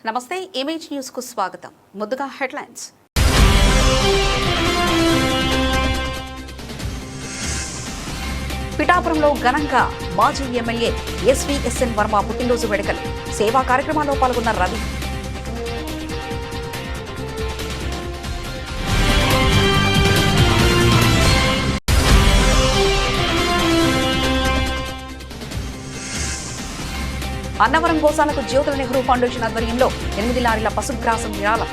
నమస్తే image news కు స్వాగతం. ముందుగా హెడ్లైన్స్. పిఠాపురంలో ఘనంగా మాజీ ఎమ్మెల్యే ఎస్వీఎస్ఎన్ వర్మ పుట్టినరోజు వేడుకలు. సేవా కార్యక్రమాల్లో పాల్గొన్న రవి. అన్నవరం గోశాలకు జ్యోతుల నెహ్రూ ఫౌండేషన్ ఆధ్వర్యంలో 8 లారీల పశుగ్రాసం విరాళం.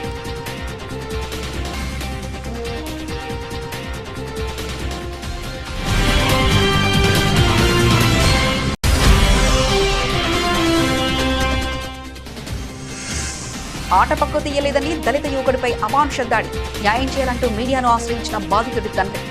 ఆట పక్కు తీయలేదని దళిత యువకుడిపై అమానుష దాడి. న్యాయం చేయాలంటూ మీడియాను ఆశ్రయించిన బాధితుడి తండ్రి.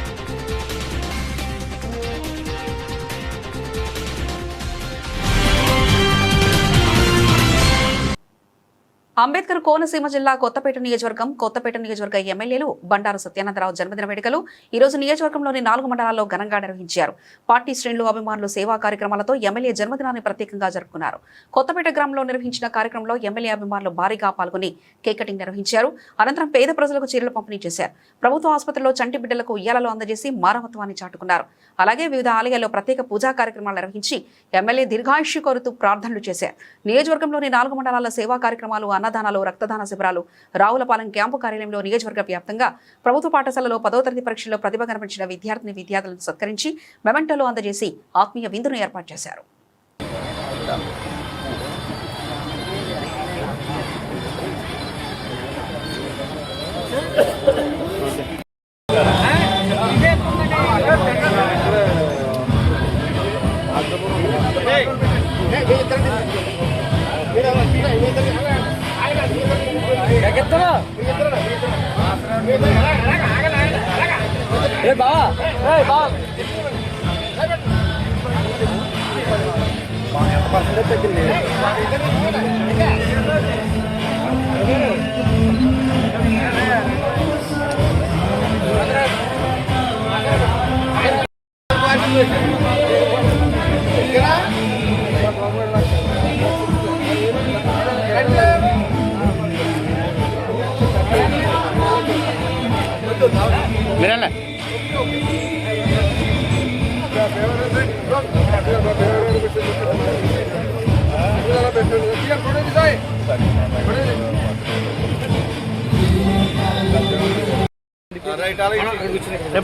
అంబేద్కర్ కోనసీమ జిల్లా కొత్తపేట నియోజకవర్గ ఎమ్మెల్యేలు బండారు సత్యానందరావు జన్మదిన వేడుకలు ఈ రోజు నియోజకవర్గంలోని 4 మండలాల్లో ఘనంగా నిర్వహించారు. పార్టీ శ్రేణులు, అభిమానులు సేవా కార్యక్రమాలతో ఎమ్మెల్యే జన్మదినాన్ని ప్రత్యేకంగా జరుపుకున్నారు. కొత్తపేట గ్రామంలో నిర్వహించిన కార్యక్రమంలో ఎమ్మెల్యే అభిమానులు భారీగా పాల్గొని కేక్ కటింగ్ నిర్వహించారు. అనంతరం పేద ప్రజలకు చీరలు పంపిణీ చేశారు. ప్రభుత్వ ఆసుపత్రిలో చంటి బిడ్డలకు ఉయ్యాలలో అందజేసి మానవత్వాన్ని చాటుకున్నారు. అలాగే వివిధ ఆలయాల్లో ప్రత్యేక పూజా కార్యక్రమాలు నిర్వహించి ఎమ్మెల్యే దీర్ఘాయుష్య కోరుతూ ప్రార్థనలు చేశారు. నియోజకవర్గంలోని 4 మండలాల సేవా కార్యక్రమాలు, అన్నదానాలు, రక్తదాన శిబిరాలు, రావులపాలెం క్యాంపు కార్యాలయంలో నియోజకవర్గ వ్యాప్తంగా ప్రభుత్వ పాఠశాలలో 10వ తరగతి పరీక్షల్లో ప్రతిభ కనిపించిన విద్యార్థులను సత్కరించి మెమెంటోలు అందజేసి ఆత్మీయ విందును ఏర్పాటు చేశారు.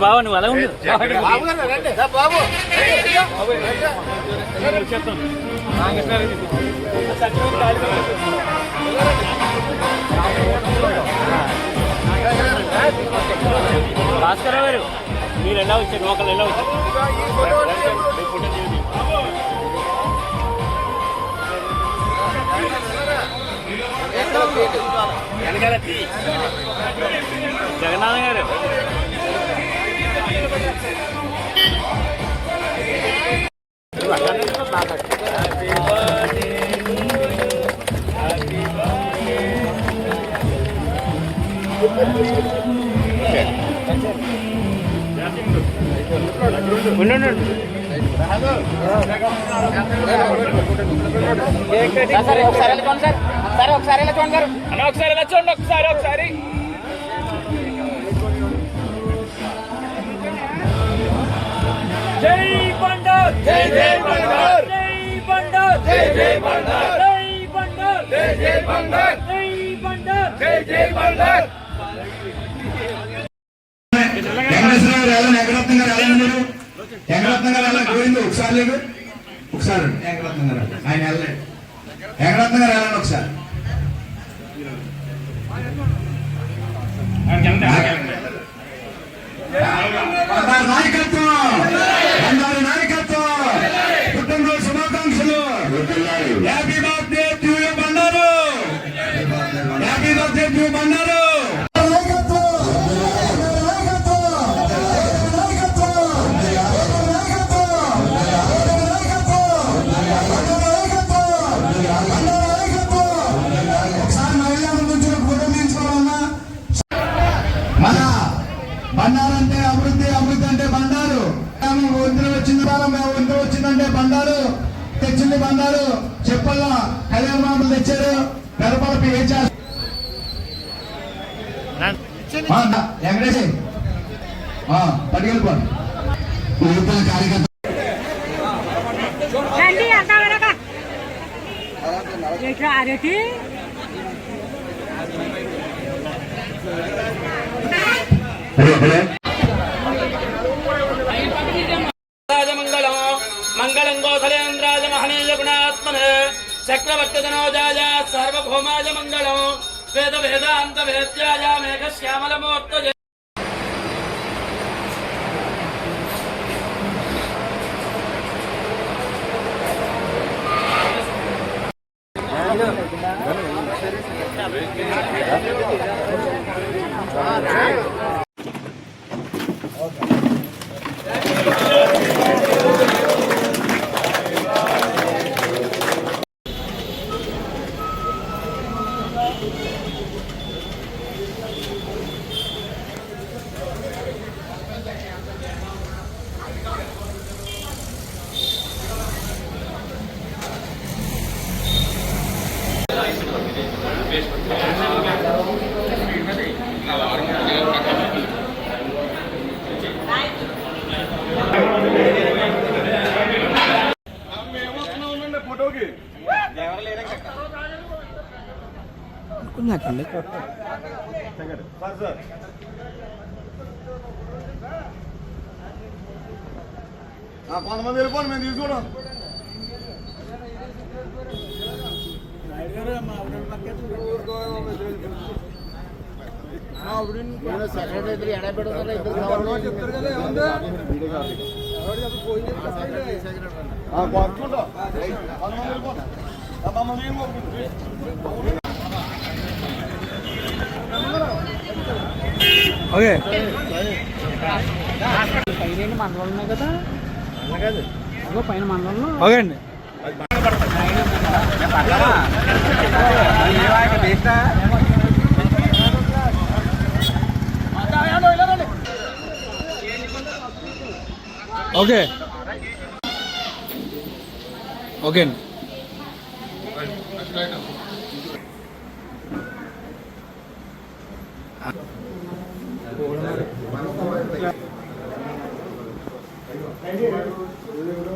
బాబు నువ్వు అలా ఉండు. భాస్కర్ గారు మీరు ఎలా వచ్చారు? ఒకళ్ళు ఎలా వచ్చారు? జగన్నాథ్ గారు ఒకసారి జై బండార్, జై జై బండార్, జై బండార్, జై జై బండార్, జై బండార్, జై జై బండార్, జై బండార్, జై జై బండార్. ఒకసారి ఆయన వెళ్ళలేదు. వెంకటరత్న గారు వెళ్ళండి ఒకసారి. నాయకత్వం పుట్టినరోజు శుభాకాంక్షలు. Happy birthday to you Bandaru. Happy birthday to Bandaru. మన బండారంటే అభివృద్ధి, అభివృద్ధి అంటే బండారు. వచ్చిందంటే బండారు తెచ్చింది. బండారు చెప్పల్లా కళ్యాణ బాబులు తెచ్చారు, పెదపల చెప్పి ఏం చేస్తారు వెంకటేష్ పట్టుకెళ్ళిపోండి యువతల కార్యకర్త రాజమంగళం మంగళం గోఖలేంద్రాజ మహనీయ గుణాత్మనే చక్రవర్తినోజాయ సార్వభౌమాయ మంగళం వేద వేదాంత వేద్యాయ మేఘ శ్యామలమూర్తయే కొంతమంది వెళ్ళిపోండి మేము తీసుకోవడం సెక్రటరీ చెప్తారు కదా ఓకే పైన మండలం ఉన్నాయి కదా పైన మండలంలో ఓకే అండి ఓకే ఓకే అండి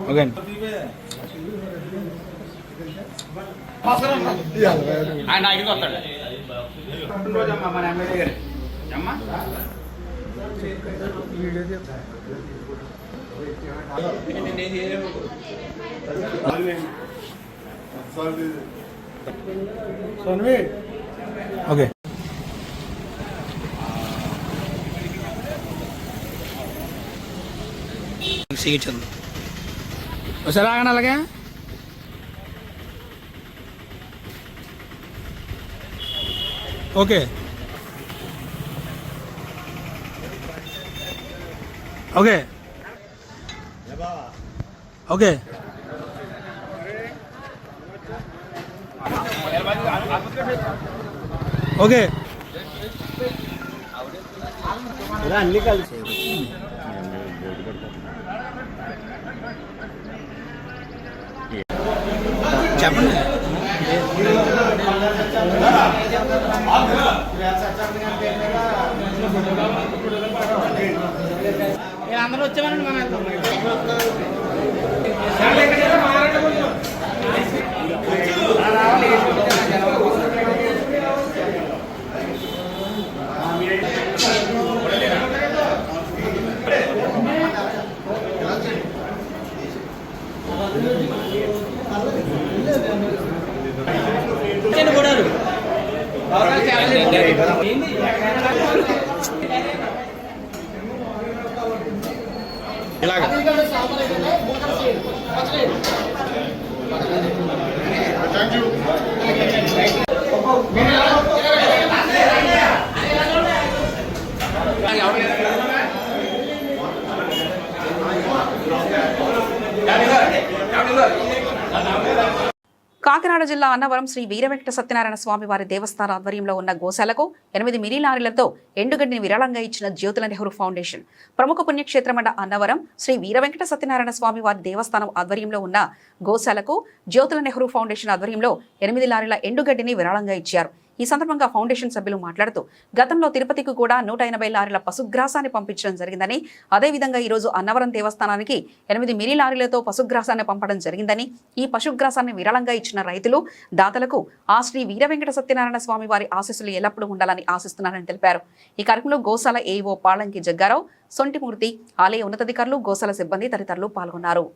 ఓకే అండి ఆయన ఐదు వస్తాడు రోజమ్మా మన ఎమ్మెల్యే గారు అమ్మా ఓకే సిగించండి ఒకసారి ఆగండి అలాగే ఓకే ఓకే ఓకే ఓకే అన్ని కలిసి చెప్పండి అందరూ వచ్చామనండి మన ఇలాగ కాకినాడ జిల్లా అన్నవరం శ్రీ వీరవెంకట సత్యనారాయణ స్వామి వారి దేవస్థాన ఆధ్వర్యంలో ఉన్న గోశాలకు 8 మినీ లారీలతో ఎండుగడ్డిని విరాళంగా ఇచ్చిన జ్యోతుల నెహ్రూ ఫౌండేషన్. ప్రముఖ పుణ్యక్షేత్రమైన అన్నవరం శ్రీ వీరవెంకట సత్యనారాయణ స్వామి వారి దేవస్థానం ఆధ్వర్యంలో ఉన్న గోశాలకు జ్యోతుల నెహ్రూ ఫౌండేషన్ ఆధ్వర్యంలో 8 లారీల ఎండుగడ్డిని విరాళంగా ఇచ్చారు. ఈ సందర్భంగా ఫౌండేషన్ సభ్యులు మాట్లాడుతూ గతంలో తిరుపతికి కూడా 180 లారీల పశుగ్రాసాన్ని పంపించడం జరిగిందని, అదేవిధంగా ఈరోజు అన్నవరం దేవస్థానానికి 8 మినీ లారీలతో పశుగ్రాసాన్ని పంపడం జరిగిందని, ఈ పశుగ్రాసాన్ని విరాళంగా ఇచ్చిన రైతులు దాతలకు ఆ శ్రీ వీరవెంకట సత్యనారాయణ స్వామి వారి ఆశీస్సులు ఎల్లప్పుడూ ఉండాలని ఆశిస్తున్నారని తెలిపారు. ఈ కార్యక్రమంలో గోశాల ఏఈఓ పాళంకి జగ్గారావు, సొంటిమూర్తి, ఆలయ ఉన్నతాధికారులు, గోశాల సిబ్బంది తదితరులు పాల్గొన్నారు.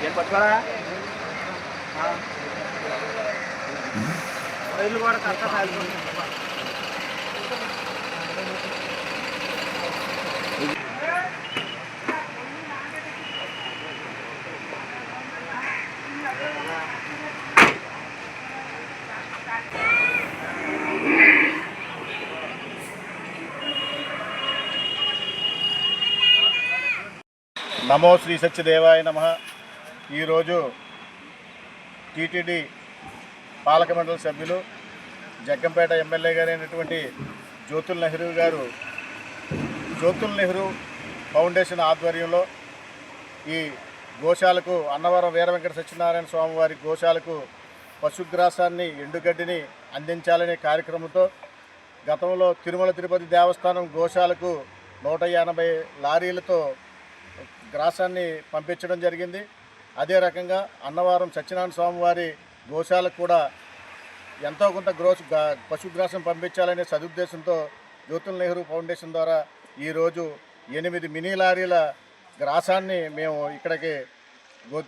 ఏం పట్టుకోరా రైలు కూడా కరెక్ట్గా సాగుతుంది. నమో శ్రీ సత్యదేవాయ నమః. ఈరోజు టీటీడీ పాలక మండలి సభ్యులు జగ్గంపేట ఎమ్మెల్యే గారైనటువంటి జ్యోతుల నెహ్రూ గారు జ్యోతుల నెహ్రూ ఫౌండేషన్ ఆధ్వర్యంలో ఈ గోశాలకు అన్నవరం వీరవెంకట సత్యనారాయణ స్వామి వారి గోశాలకు పశుగ్రాసాన్ని ఎండుగడ్డిని అందించాలనే కార్యక్రమంతో గతంలో తిరుమల తిరుపతి దేవస్థానం గోశాలకు 180 లారీలతో గ్రాసాన్ని పంపించడం జరిగింది. అదే రకంగా అన్నవరం సత్యనారాయణ స్వామి వారి గోశాలకు కూడా ఎంతో కొంత పశుగ్రాసం పంపించాలనే సదుద్దేశంతో జ్యోతుల నెహ్రూ ఫౌండేషన్ ద్వారా ఈరోజు 8 మినీ లారీల గ్రాసాన్ని మేము ఇక్కడికి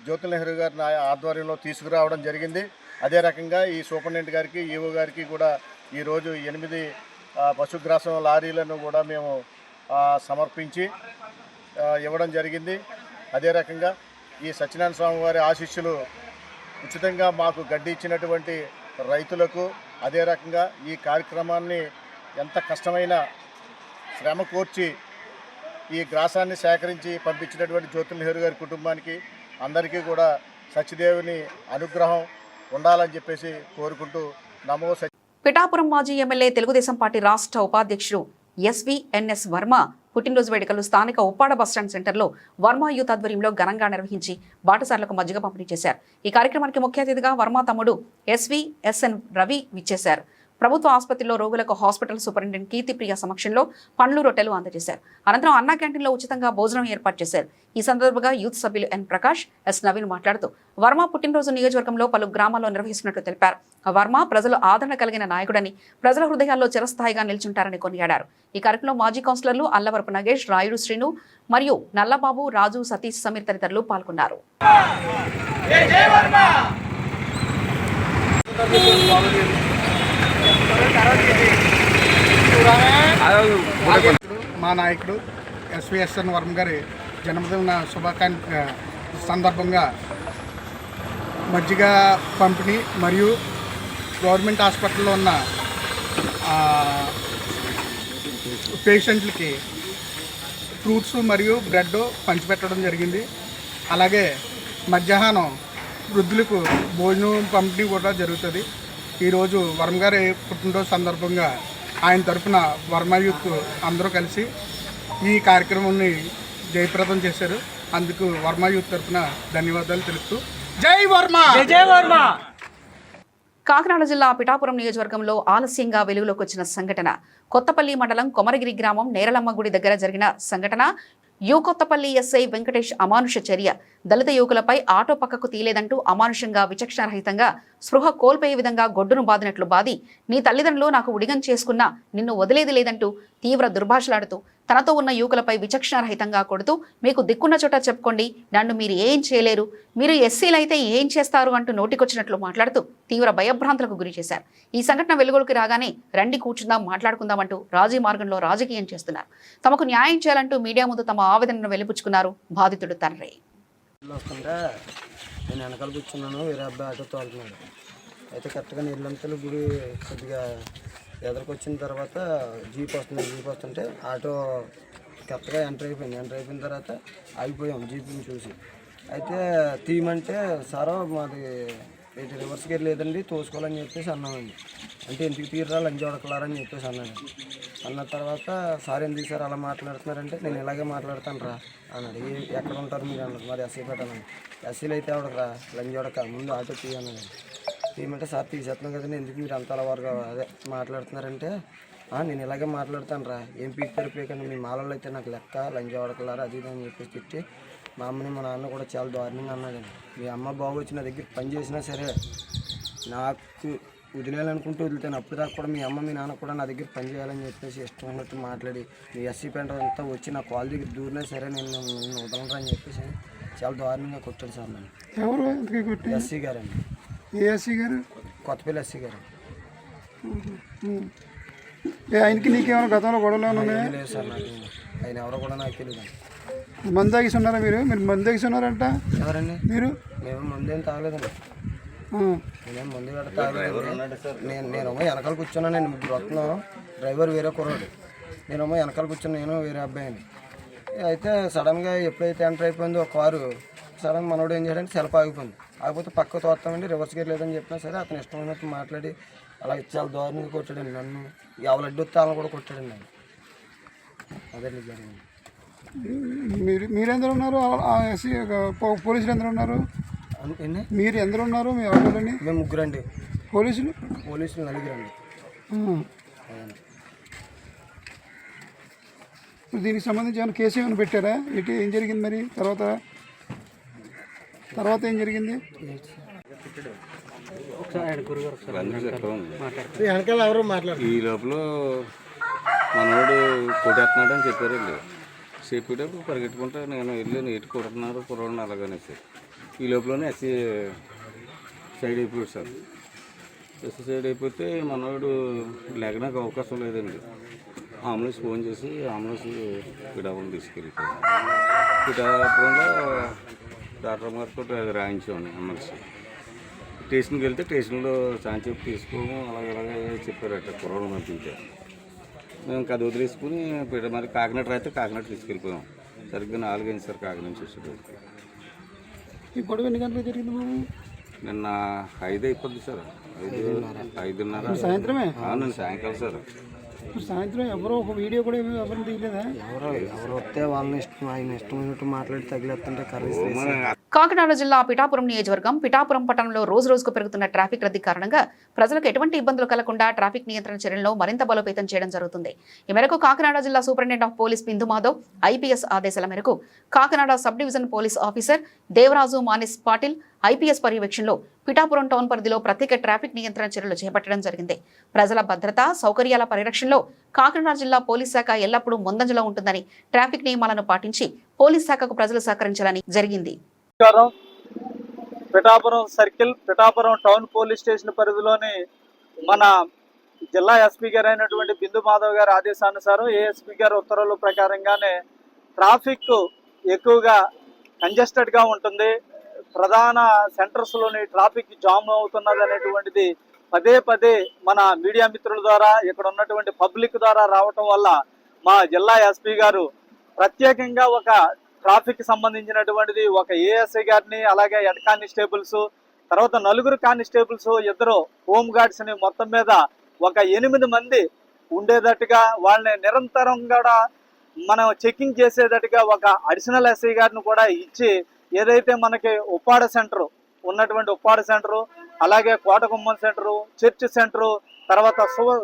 జ్యోతుల నెహ్రూ గారి ఆధ్వర్యంలో తీసుకురావడం జరిగింది. అదే రకంగా ఈ సూపరింటెండెంట్ గారికి, ఈఓ గారికి కూడా ఈరోజు 8 పశుగ్రాసం లారీలను కూడా మేము సమర్పించి ఇవ్వడం జరిగింది. అదే రకంగా ఈ సత్యనారాయణ స్వామి వారి ఆశీస్సులు ఉచితంగా మాకు గడ్డి ఇచ్చినటువంటి రైతులకు, అదే రకంగా ఈ కార్యక్రమాన్ని ఎంత కష్టమైన శ్రమ కోర్చి ఈ గ్రాసాన్ని సేకరించి పంపించినటువంటి జ్యోతుల నెహ్రూ గారి కుటుంబానికి అందరికీ కూడా సత్యదేవుని అనుగ్రహం ఉండాలని చెప్పేసి కోరుకుంటూ నమో సత్య. పిఠాపురం మాజీ ఎమ్మెల్యే తెలుగుదేశం పార్టీ రాష్ట్ర ఉపాధ్యక్షుడు ఎస్వీఎన్ఎస్ వర్మ పుట్టినరోజు వేడుకలు స్థానిక ఉప్పాడ బస్టాండ్ సెంటర్లో వర్మ యూత్ ఆధ్వర్యంలో ఘనంగా నిర్వహించి బాటసార్లకు మజ్జిగ పంపిణీ చేశారు. ఈ కార్యక్రమానికి ముఖ్య అతిథిగా వర్మ తమ్ముడు ఎస్వీఎస్ఎన్ రవి విచ్చేశారు. ప్రభుత్వ ఆసుపత్రిలో రోగులకు హాస్పిటల్ సూపరింటెండెంట్ కీర్తిప్రియ సమక్షంలో పండ్లు, రొట్టెలు అందజేశారు. అనంతరం అన్నా క్యాంటీన్లో ఉచితంగా భోజనం ఏర్పాటు చేశారు. ఈ సందర్భంగా యూత్ సభ్యులు ఎన్ ప్రకాష్, ఎస్ నవీన్ మాట్లాడుతూ వర్మ పుట్టినరోజు నియోజకవర్గంలో పలు గ్రామాల్లో నిర్వహిస్తున్నట్లు తెలిపారు. వర్మ ప్రజలు ఆదరణ కలిగిన నాయకుడని, ప్రజల హృదయాల్లో చిరస్థాయిగా నిల్చుంటారని కొనియాడారు. ఈ కార్యక్రమంలో మాజీ కౌన్సిలర్లు అల్లవరపు నగేష్, రాయుడు శ్రీను మరియు నల్లబాబు, రాజు, సతీష్, సమీర్ తదితరులు పాల్గొన్నారు. మా నాయకుడు ఎస్వీఎస్ఎన్ వర్మ గారి జన్మదిన శుభాకాంక్ష సందర్భంగా మజ్జిగ పంపిణీ మరియు గవర్నమెంట్ హాస్పిటల్లో ఉన్న పేషెంట్లకి ఫ్రూట్స్ మరియు బ్రెడ్ పంచిపెట్టడం జరిగింది. అలాగే మధ్యాహ్నం వృద్ధులకు భోజనం పంపిణీ కూడా జరుగుతుంది. ఈరోజు వర్మ గారి పుట్టినరోజు సందర్భంగా ఆయన తరఫున వర్మ యూత్ అందరూ కలిసి ఈ కార్యక్రమాన్ని జయప్రదం చేశారు. అందుకు వర్మ యూత్ తరఫున ధన్యవాదాలు తెలుపుతూ జై వర్మ, జై వర్మ. కాకినాడ జిల్లా పిఠాపురం నియోజకవర్గంలో ఆలస్యంగా వెలుగులోకి వచ్చిన సంఘటన. కొత్తపల్లి మండలం కొమరగిరి గ్రామం నేరలమ్మ గుడి దగ్గర జరిగిన సంఘటన. కొత్తపల్లి ఎస్ఐ వెంకటేష్ అమానుష చర్య. దళిత యువకులపై ఆటో పక్కకు తీలేదంటూ అమానుషంగా విచక్షణరహితంగా స్పృహ కోల్పోయే విధంగా గొడ్డును బాదినట్లు బాది, నీ తల్లిదండ్రులు నాకు ఉడిగం చేసుకున్నా నిన్ను వదిలేది లేదంటూ తీవ్ర దుర్భాషలాడుతూ తనతో ఉన్న యువకులపై విచక్షణరహితంగా కొడుతూ, మీకు దిక్కున్న చోట చెప్పుకోండి, నన్ను మీరు ఏం చేయలేరు, మీరు ఎస్సీలైతే ఏం చేస్తారు అంటూ నోటికొచ్చినట్లు మాట్లాడుతూ తీవ్ర భయభ్రాంతులకు గురి చేశారు. ఈ సంఘటన వెలుగులోకి రాగానే రండి కూర్చుందాం, మాట్లాడుకుందామంటూ రాజీ మార్గంలో రాజకీయం చేస్తున్నారు. తమకు న్యాయం చేయాలంటూ మీడియా ముందు తమ ఆవేదనను వెలిపుచ్చుకున్నారు బాధితుడు తండ్రి. వస్తుంటే నేను వెనకాల కూర్చున్నాను, వేరే అబ్బాయి ఆటో తోలుతున్నాడు. అయితే కరెక్ట్గా నీళ్ళంతలు గుడి కొద్దిగా ఎదురుకొచ్చిన తర్వాత జీప్ వస్తుంది. జీప్ వస్తుంటే ఆటో కరెక్ట్గా ఎంటర్ అయిపోయిన తర్వాత ఆగిపోయాం జీప్ని చూసి. అయితే తీయమంటే సారో మాది ఇటు రివర్స్కి లేదండి తోసుకోవాలని చెప్పేసి అన్నామండి. అంటే ఎందుకు తీయరా లంచ్ ఉడకలారని చెప్పేసి అన్నాడు. అన్న తర్వాత సార్ ఎందుకు సార్ అలా మాట్లాడుతున్నారంటే, నేను ఇలాగే మాట్లాడతాను రా అన్నాడు. ఎక్కడ ఉంటారు మీరు అన్నారు. మరి ఎస్సీ పెట్టాను. ఎస్సీలు అయితే ఉడకరా లంచ్ ఉడక ముందు ఆటో తీయన్నాడు. తీయమంటే సార్ తీసేస్తున్నాం కదండి, ఎందుకు మీరు అంత అలవారుగా అదే మాట్లాడుతున్నారంటే, నేను ఇలాగే మాట్లాడతాను రా, ఏం పీక్తారు పీకండి, మీ మాలలో అయితే నాకు లెక్క లంచ్ ఉడకలారా అది అని చెప్పేసి తిట్టి మా అమ్మని మా నాన్న కూడా చాలా దారుణంగా అన్నాడండి. మీ అమ్మ బాబు వచ్చి నా దగ్గర పని చేసినా సరే నాకు వదిలేయాలనుకుంటూ వదులుతాను. అప్పుడు దాకా కూడా మీ అమ్మ మీ నాన్న కూడా నా దగ్గర పని చేయాలని చెప్పేసి ఇష్టం ఉన్నట్టు మాట్లాడి, మీ ఎస్సీ పెంట అంతా వచ్చి నా కాల్ దగ్గర దూరినా సరే నేను వదలరా అని చెప్పేసి చాలా దారుణంగా కొట్టాడు సార్ నన్ను. ఎవరు? ఎస్సీ గారండి. ఏ ఎస్సీ గారు? కొత్తపల్లి ఎస్సీ గారు. ఆయనకి నీకేమైనా గతంలో గొడవలు లేదు సార్, నాకు ఆయన ఎవరో కూడా నాకు తెలియదు. మందు తాగిసి ఉన్నారా మీరు? మందు తాగిసి ఉన్నారంట ఎవరండి? మీరు? మేము ముందేం తాగలేదండి. నేనేం ముందు గట్ట తాగలేదు. నేనేమో వెనకాల కూర్చున్నానండి. ముగ్గురు వస్తున్నాం, డ్రైవర్ వేరే కుర్రాడు, నేనేమో వెనకాల కూర్చున్నా, నేను వేరే అబ్బాయిని. అయితే సడన్గా ఎప్పుడైతే ఎంటర్ అయిపోయిందో కారు, సడన్ మనోడు ఏం చేయడానికి సెల్ఫ్ ఆగిపోయింది. ఆగిపోతే పక్క తోస్తామండి, రివర్స్ గేట్ లేదని చెప్పినా సరే అతను ఇష్టమైనట్టు మాట్లాడి అలా చాలా దారుణంగా కొట్టాడండి నన్ను. ఎవరు అడ్డు వస్తే వాళ్ళని కూడా కొట్టాడండి నన్ను. అదే జరిగింది. మీరెందరూ ఉన్నారు? పోలీసులు ఎందరు ఉన్నారు? ఎన్ని? మీరు ఎందరు ఉన్నారు? మీ ఆటోలని? మేము ముగ్గురండి. పోలీసులు నలుగురండి. దీనికి సంబంధించి ఏమైనా కేసు ఏమైనా పెట్టారా? ఇటు ఏం జరిగింది మరి? తర్వాత ఏం జరిగింది? వెనకాల ఎవరు మాట్లాడారు? ఈ లోపల మనోడు కొట్టేస్తున్నాడు అని చెప్పారండి. చెప్పేటప్పుడు పరిగెట్టుకుంటా నేను వెళ్ళి నీటి కొడుతున్నారు కుర్రోడిని అలాగనేసి. ఈ లోపలనే ఎస్సీ సైడ్ అయిపోయాడు సార్. ఎస్సీ సైడ్ అయిపోతే మనోడు లేకడానికి అవకాశం లేదండి. అంబులెన్స్ ఫోన్ చేసి అంబులెన్స్ పిఠాపురం తీసుకెళ్ళిపోయాం. పిఠాపురంలో డాక్టర్ గారితో అది రాయించాం అంబులెన్స్. స్టేషన్కి వెళ్తే స్టేషన్లో సాంచేపు తీసుకోము అలాగే చెప్పారట కుర్రోడు పంపించారు. మేము అది వదిలేసుకుని మరి కాకినాడ అయితే కాకినాడ తీసుకెళ్ళిపోయాం. సరిగ్గా 4 అయింది సార్ కాకినాడ నుంచి వచ్చేటప్పుడు. ఈ గొడవ ఎన్ని గంటలకు జరిగింది బాబు? నిన్న 5 అయిపోద్ది సార్, 5:30 సాయంత్రమే. అవునండి, సాయంకాలం సార్. సాయంత్రం ఎవరో ఒక వీడియో కూడా ఎవరు తీయలేదా? ఎవరు వస్తే వాళ్ళని ఆయన ఇష్టమైనట్టు మాట్లాడి తగిలేస్తుంటే కర్రీస్. కాకినాడ జిల్లా పిఠాపురం నియోజకవర్గం పిఠాపురం పట్టణంలో రోజు రోజుకు పెరుగుతున్న ట్రాఫిక్ రద్దీ కారణంగా ప్రజలకు ఎటువంటి ఇబ్బందులు కలగకుండా ట్రాఫిక్ నియంత్రణ చర్యలను మరింత బలోపేతం చేయడం జరుగుతుంది. ఈ మేరకు కాకినాడ జిల్లా superintendent of police Bindu Madhav IPS ఆదేశాల మేరకు Kakinada sub division police officer Devaraju Manish Patil IPS పర్యవేక్షణలో పిఠాపురం టౌన్ పరిధిలో ప్రత్యేక ట్రాఫిక్ నియంత్రణ చర్యలు చేపట్టడం జరిగింది. ప్రజల భద్రత సౌకర్యాల పరిరక్షణలో కాకినాడ జిల్లా పోలీస్ శాఖ ఎల్లప్పుడూ ముందంజలో ఉంటుందని, ట్రాఫిక్ నియమాలను పాటించి పోలీస్ శాఖకు ప్రజలు సహకరించాలని జరిగింది. Pithapuram circle Pithapuram town police station పరిధిలోని మన జిల్లా ఎస్పీ గారు అయినటువంటి బిందు మాధవ్ గారి ఆదేశానుసారం ఏఎస్పీ గారి ఉత్తర్వుల ప్రకారంగానే ట్రాఫిక్ ఎక్కువగా కంజెస్టెడ్గా ఉంటుంది. ప్రధాన సెంటర్స్లోని ట్రాఫిక్ జామ్ అవుతున్నది అనేటువంటిది పదే పదే మన మీడియా మిత్రుల ద్వారా ఇక్కడ ఉన్నటువంటి పబ్లిక్ ద్వారా రావటం వల్ల మా జిల్లా ఎస్పీ గారు ప్రత్యేకంగా ఒక ట్రాఫిక్ సంబంధించినటువంటిది ఒక ఏఎస్ఐ గారిని, అలాగే హెడ్ కానిస్టేబుల్స్, తర్వాత 4 కానిస్టేబుల్స్, 2 హోమ్ గార్డ్స్ ని మొత్తం మీద ఒక 8 మంది ఉండేటట్టుగా వాళ్ళని నిరంతరంగా మనం చెకింగ్ చేసేటట్టుగా ఒక అడిషనల్ ఎస్ఐ గారిని కూడా ఇచ్చి, ఏదైతే మనకి ఉప్పాడ సెంటర్ ఉన్నటువంటి ఉప్పాడ సెంటరు, అలాగే కోటగుమ్మం సెంటరు, చర్చ్ సెంటరు, తర్వాత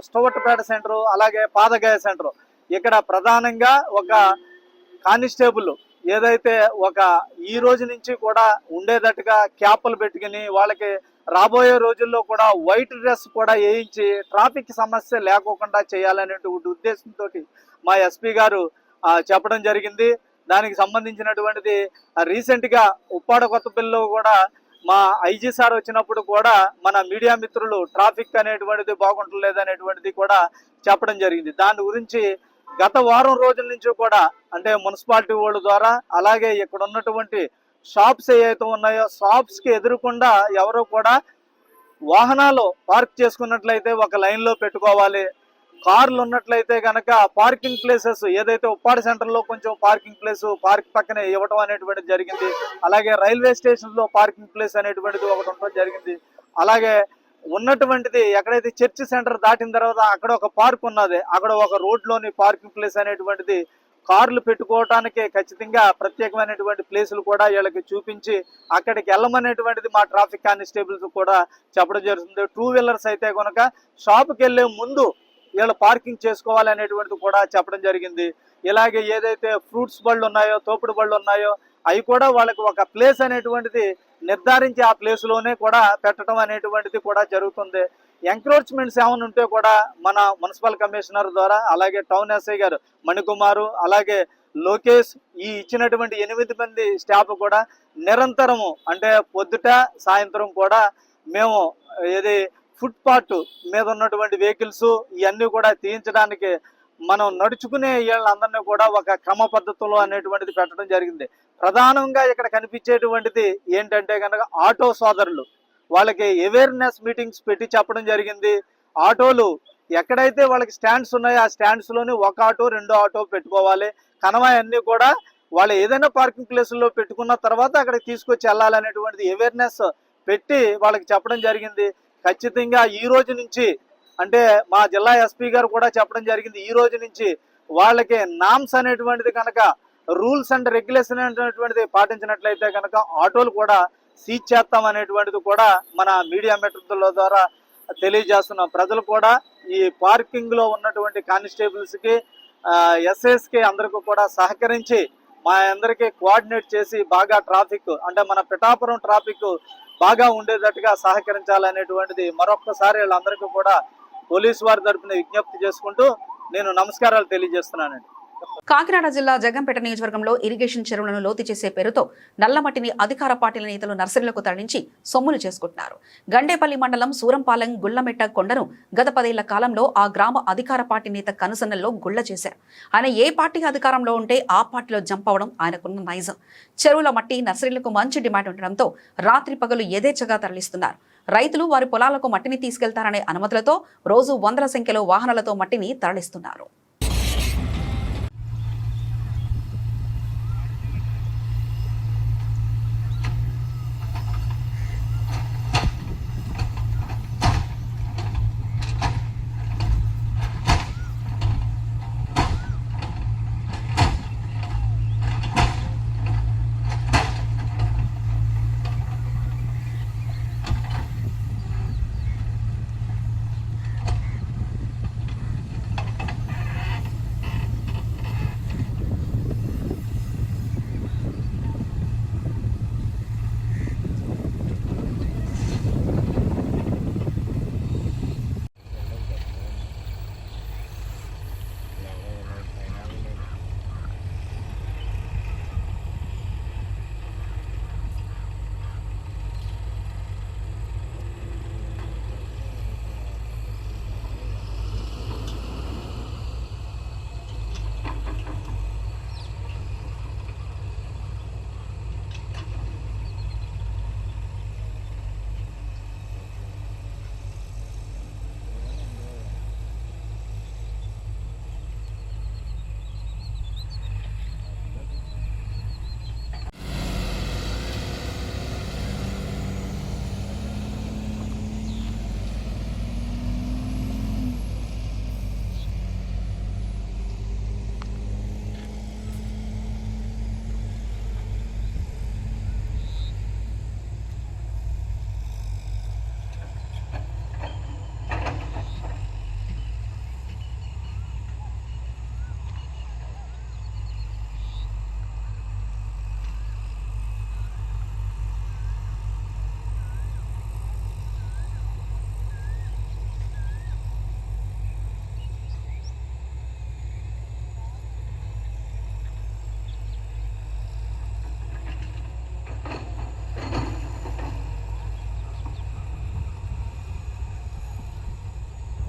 స్టోవట్పేట సెంటరు, అలాగే పాదగాయ సెంటరు. ఇక్కడ ప్రధానంగా ఒక కానిస్టేబుల్ ఏదైతే ఒక ఈ రోజు నుంచి కూడా ఉండేటట్టుగా క్యాపులు పెట్టుకుని వాళ్ళకి రాబోయే రోజుల్లో కూడా వైట్ డ్రెస్ కూడా వేయించి ట్రాఫిక్ సమస్య లేకోకుండా చేయాలనేటువంటి ఉద్దేశంతో మా ఎస్పీ గారు చెప్పడం జరిగింది. దానికి సంబంధించినటువంటిది రీసెంట్గా ఉప్పాడ కొత్తపల్లిలో కూడా మా ఐజీ సార్ వచ్చినప్పుడు కూడా మన మీడియా మిత్రులు ట్రాఫిక్ అనేటువంటిది బాగుంటలేదు అనేటువంటిది కూడా చెప్పడం జరిగింది. దాని గురించి గత వారం రోజుల నుంచి కూడా అంటే మున్సిపాలిటీ వాళ్ళ ద్వారా అలాగే ఇక్కడ ఉన్నటువంటి షాప్స్ ఏవైతే ఉన్నాయో షాప్స్కి ఎదురుకుండా ఎవరు కూడా వాహనాలు పార్క్ చేసుకున్నట్లయితే ఒక లైన్లో పెట్టుకోవాలి. కార్లు ఉన్నట్లయితే కనుక పార్కింగ్ ప్లేసెస్ ఏదైతే ఉప్పాడ సెంటర్లో కొంచెం పార్కింగ్ ప్లేస్ పార్క్ పక్కనే ఇవ్వడం అనేటువంటిది జరిగింది. అలాగే రైల్వే స్టేషన్లో పార్కింగ్ ప్లేస్ అనేటువంటిది ఒకటి ఉండడం జరిగింది. అలాగే ఉన్నటువంటిది ఎక్కడైతే చర్చ్ సెంటర్ దాటిన తర్వాత అక్కడ ఒక పార్క్ ఉన్నది, అక్కడ ఒక రోడ్లోని పార్కింగ్ ప్లేస్ అనేటువంటిది కార్లు పెట్టుకోవటానికి ఖచ్చితంగా ప్రత్యేకమైనటువంటి ప్లేసులు కూడా వీళ్ళకి చూపించి అక్కడికి వెళ్ళమనేటువంటిది మా ట్రాఫిక్ కానిస్టేబుల్స్ కూడా చెప్పడం జరుగుతుంది. 2 వీలర్స్ అయితే కనుక షాప్కి వెళ్ళే ముందు వీళ్ళు పార్కింగ్ చేసుకోవాలనేటువంటిది కూడా చెప్పడం జరిగింది. ఇలాగే ఏదైతే ఫ్రూట్స్ బళ్ళు ఉన్నాయో తోపుడు బళ్ళు ఉన్నాయో అవి కూడా వాళ్ళకి ఒక ప్లేస్ అనేటువంటిది నిర్ధారించి ఆ ప్లేస్లోనే కూడా పెట్టడం అనేటువంటిది కూడా జరుగుతుంది. ఎంక్రోచ్మెంట్స్ ఏమైనా ఉంటే కూడా మన మున్సిపల్ కమిషనర్ ద్వారా అలాగే టౌన్ ఎస్ఐ గారు మణికుమారు అలాగే లోకేష్ ఈ ఇచ్చినటువంటి 8 మంది స్టాఫ్ కూడా నిరంతరము అంటే పొద్దుట సాయంత్రం కూడా మేము ఏది ఫుట్పాత్ మీద ఉన్నటువంటి వెహికల్స్ ఇవన్నీ కూడా తీయించడానికి మనం నడుచుకునే వీళ్ళందరినీ కూడా ఒక క్రమ పద్ధతిలో అనేటువంటిది పెట్టడం జరిగింది. ప్రధానంగా ఇక్కడ కనిపించేటువంటిది ఏంటంటే కనుక ఆటో సోదరులు వాళ్ళకి అవేర్నెస్ మీటింగ్స్ పెట్టి చెప్పడం జరిగింది. ఆటోలు ఎక్కడైతే వాళ్ళకి స్టాండ్స్ ఉన్నాయో ఆ స్టాండ్స్లోని 1 ఆటో 2 ఆటో పెట్టుకోవాలి. కనవాయి అన్నీ కూడా వాళ్ళు ఏదైనా పార్కింగ్ ప్లేసుల్లో పెట్టుకున్న తర్వాత అక్కడికి తీసుకొచ్చి వెళ్ళాలనేటువంటిది అవేర్నెస్ పెట్టి వాళ్ళకి చెప్పడం జరిగింది. ఖచ్చితంగా ఈ రోజు నుంచి అంటే మా జిల్లా ఎస్పీ గారు కూడా చెప్పడం జరిగింది. ఈ రోజు నుంచి వాళ్ళకి నామ్స్ అనేటువంటిది కనుక రూల్స్ అండ్ రెగ్యులేషన్ అనేటువంటిది పాటించినట్లయితే కనుక ఆటోలు కూడా సీజ్ చేస్తాం అనేటువంటిది కూడా మన మీడియా మిత్రుల ద్వారా తెలియజేస్తున్నాం. ప్రజలు కూడా ఈ పార్కింగ్ లో ఉన్నటువంటి కానిస్టేబుల్స్ కి ఎస్ఐస్కి అందరికీ కూడా సహకరించి మా అందరికీ కోఆర్డినేట్ చేసి బాగా ట్రాఫిక్ అంటే మన పిఠాపురం ట్రాఫిక్ బాగా ఉండేటట్టుగా సహకరించాలనేటువంటిది మరొక్కసారి వీళ్ళందరికీ కూడా పోలీసు వారి తరఫున విజ్ఞప్తి చేసుకుంటూ నేను నమస్కారాలు తెలియజేస్తున్నానండి. కాకినాడ జిల్లా జగ్గంపేట నియోజకవర్గంలో ఇరిగేషన్ చెరువులను లోతు చేసే పేరుతో నల్లమట్టిని అధికార పార్టీల నేతలు నర్సరీలకు తరలించి సొమ్ములు చేసుకుంటున్నారు. గండేపల్లి మండలం సూరంపాలెం గుళ్లమెట్ట కొండను గత 10 ఏళ్ల కాలంలో ఆ గ్రామ అధికార పార్టీ నేత కనుసన్నల్లో గుళ్ల చేశారు. ఆయన ఏ పార్టీ అధికారంలో ఉంటే ఆ పార్టీలో జంప్ అవడం ఆయనకున్న నైజం. చెరువుల మట్టి నర్సరీలకు మంచి డిమాండ్ ఉండడంతో రాత్రి పగలు యథేచ్ఛగా తరలిస్తున్నారు. రైతులు వారి పొలాలకు మట్టిని తీసుకెళ్తారనే అనుమతులతో రోజు 100ల సంఖ్యలో వాహనాలతో మట్టిని తరలిస్తున్నారు.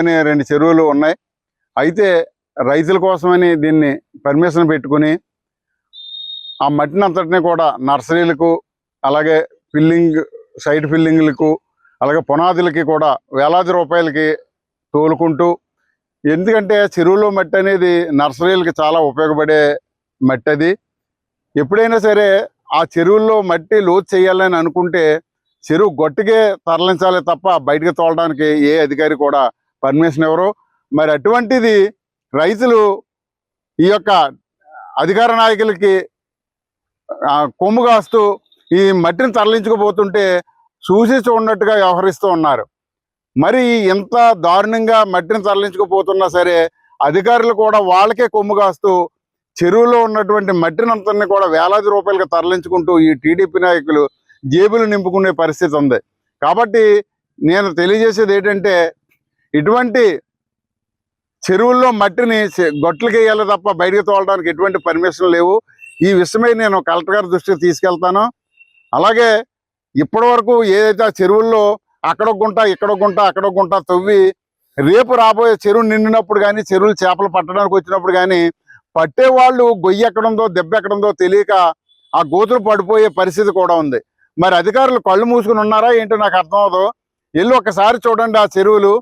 అనే 2 చెరువులు ఉన్నాయి. అయితే రైతుల కోసమని దీన్ని పర్మిషన్ పెట్టుకుని ఆ మట్టిని అంతటినీ కూడా నర్సరీలకు, అలాగే సైడ్ ఫిల్లింగ్లకు, అలాగే పునాదులకి కూడా వేలాది రూపాయలకి తోలుకుంటూ, ఎందుకంటే చెరువులో మట్టి అనేది నర్సరీలకి చాలా ఉపయోగపడే మట్టి. అది ఎప్పుడైనా సరే ఆ చెరువుల్లో మట్టి లోతు చేయాలని అనుకుంటే చెరువు గొట్టుకే తరలించాలి తప్ప బయటకు తోలడానికి ఏ అధికారి కూడా పర్మిషన్ ఇవ్వరు. మరి అటువంటిది రైతులు ఈ యొక్క అధికార నాయకులకి కొమ్ము కాస్తూ ఈ మట్టిని తరలించుకుపోతుంటే చూసి చూడనట్టుగా వ్యవహరిస్తూ ఉన్నారు. మరి ఎంత దారుణంగా మట్టిని తరలించుకుపోతున్నా సరే అధికారులు కూడా వాళ్ళకే కొమ్ము కాస్తూ చెరువులో ఉన్నటువంటి మట్టిని అంతని కూడా వేలాది రూపాయలకు తరలించుకుంటూ ఈ టీడీపీ నాయకులు జేబులు నింపుకునే పరిస్థితి ఉంది. కాబట్టి నేను తెలియజేసేది ఏంటంటే, ఇటువంటి చెరువుల్లో మట్టిని గొట్లకి వేయాలి తప్ప బయటకు తోలడానికి ఎటువంటి పర్మిషన్ లేవు. ఈ విషయమై నేను కలెక్టర్ గారి దృష్టికి తీసుకెళ్తాను. అలాగే ఇప్పటి వరకు ఏదైతే ఆ చెరువుల్లో అక్కడొక గుంట, ఇక్కడొక గుంట, అక్కడొక గుంట తవ్వి రేపు రాబోయే చెరువు నిండినప్పుడు కానీ, చెరువులు చేపలు పట్టడానికి వచ్చినప్పుడు కానీ పట్టేవాళ్ళు గొయ్యి ఎక్కడుందో దెబ్బ ఎక్కడుందో తెలియక ఆ గోతులు పడిపోయే పరిస్థితి కూడా ఉంది. మరి అధికారులు కళ్ళు మూసుకుని ఉన్నారా ఏంటో నాకు అర్థం అవదు. వెళ్ళి ఒకసారి చూడండి, ఆ చెరువులు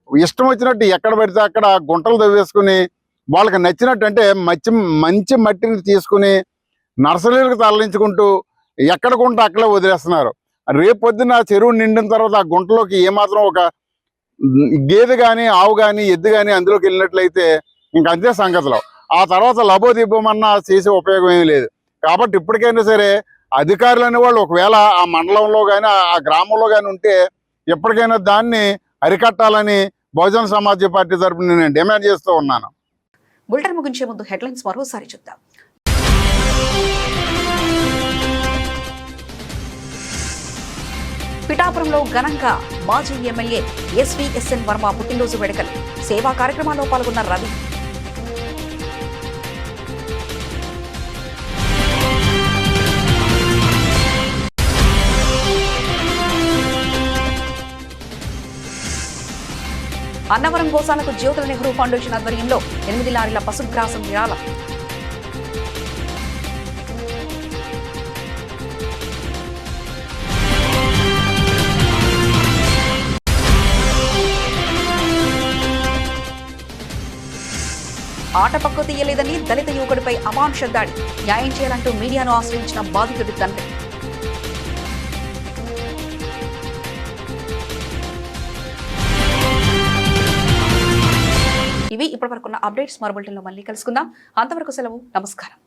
ఇష్టం వచ్చినట్టు ఎక్కడ పడితే అక్కడ గుంటలు తవ్వేసుకుని వాళ్ళకి నచ్చినట్టు, అంటే మంచి మట్టిని తీసుకుని నర్సరీలకు తరలించుకుంటూ ఎక్కడ గుంట అక్కడే వదిలేస్తున్నారు. రేపు పొద్దున్న చెరువు నిండిన తర్వాత ఆ గుంటలోకి ఏమాత్రం ఒక గేదె కానీ, ఆవు కానీ, ఎద్దు కానీ అందులోకి వెళ్ళినట్లయితే ఇంకంతే సంగతిలో. ఆ తర్వాత లబోదిబ్బమన్నా చేసే ఉపయోగం ఏమీ లేదు. కాబట్టి ఇప్పటికైనా సరే అధికారులు అనేవాళ్ళు ఒకవేళ ఆ మండలంలో కానీ, ఆ గ్రామంలో కానీ ఉంటే ఎప్పటికైనా దాన్ని అరికట్టాలని బహుజన సమాజ్ పార్టీ తరఫున నేను డిమాండ్ చేస్తూ ఉన్నాను. బులెటిన్ ముగించే ముందు హెడ్లైన్స్ మరోసారి చూద్దాం. పిఠాపురంలో ఘనంగా మాజీ ఎమ్మెల్యే ఎస్వీఎస్ఎన్ వర్మ పుట్టినరోజు వేడుకలు. సేవా కార్యక్రమాల్లో పాల్గొన్న రవి. అన్నవరం గోశాలకు జ్యోతుల నెహ్రూ ఫౌండేషన్ ఆధ్వర్యంలో 8 లారీల పశుగ్రాసం విరాళం. ఆట పక్కు తీయలేదని దళిత యువకుడిపై అమానుష దాడి. న్యాయం చేయాలంటూ మీడియాను ఆశ్రయించిన బాధితుడి తండ్రి. ఇవి ఇప్పటివరకున్న అప్డేట్స్. మరో బులెటిన్లో మళ్ళీ కలుసుకుందాం. అంతవరకు సెలవు. నమస్కారం.